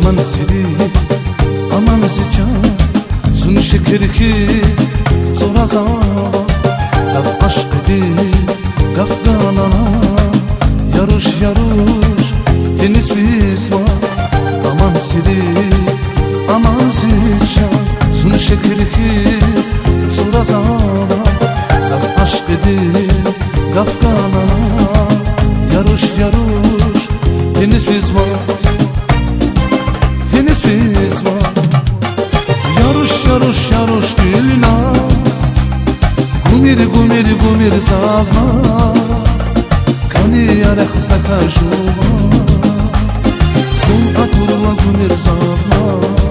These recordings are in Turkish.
aman zili aman zican sun şekerkiz zora zava saz aşk edil gafganana yaruş yaruş deniz pisma aman zili aman zican sun şekerkiz zora zava saz aşk edil gafganana yaruş yaruş deniz pisma deniz pisma yaruş yaruş yaruş gülnaz gumir gumir gumir saznaz kani yarek sakajumaz sun akurla gumir saznaz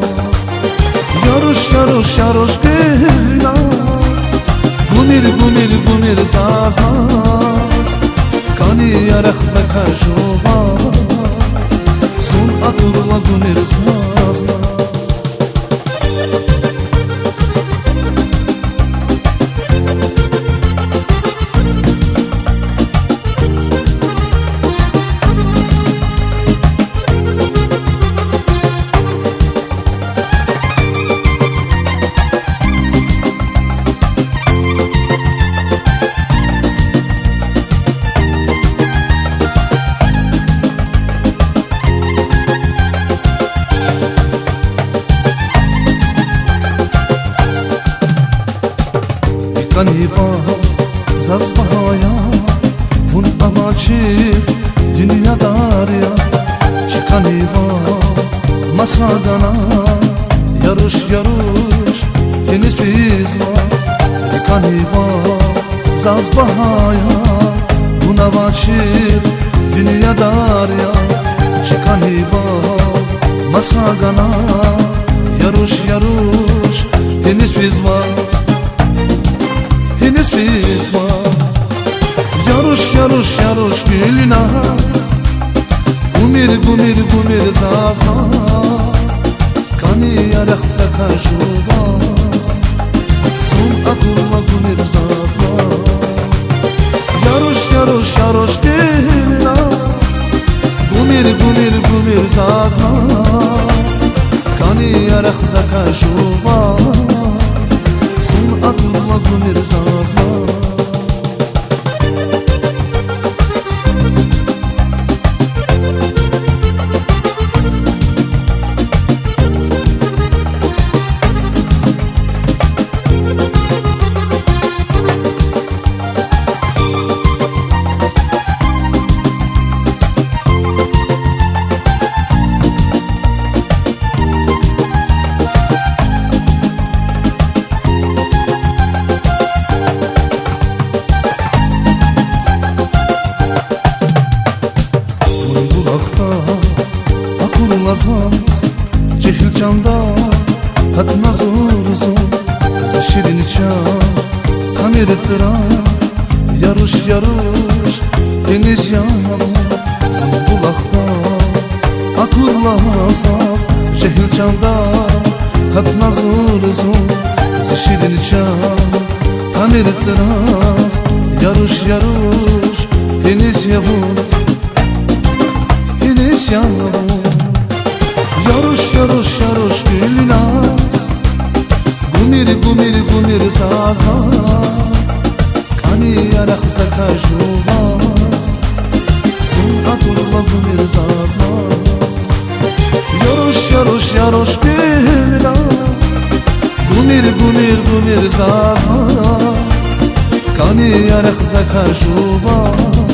yaruş yaruş yaruş gülnaz gumir gumir gumir saznaz kani yarek sakajumaz sun akurla gumir saznaz Kaniva zazbahaya vun avacir dünya darya çıkaniva masagana yaruş yaruş deniz pizva kaniva zazbahaya vun avacir dünya darya çıkaniva masagana yaruş yaruş deniz pizva deniz pisma yaruş yaruş yaruş gülnaz gumir gumir gumir zaznaz kani yarek sakajuvaz sun akurla gumir zaznaz yaruş yaruş yaruş gülnaz gumir gumir gumir zaznaz kani yarek sakajuvaz sun akurla gumir zaznaz Akurlazaz cehil canda tatmaz uzun kızı şirin çağ tamir tıraz yaruş yaruş deniz yağmur bulakta akurlazaz cehil canda tatmaz uzun kızı şirin çağ tamir tıraz yaruş yaruş deniz yağmur deniz yağmur yaruş yaruş yaruş gülnaz gumir gumir gumir saznaz kani yarek sakajuvaz sun akurla gumir saznaz yaruş yaruş yaruş gülnaz gumir gumir gumir saznaz kani yarek sakajuvaz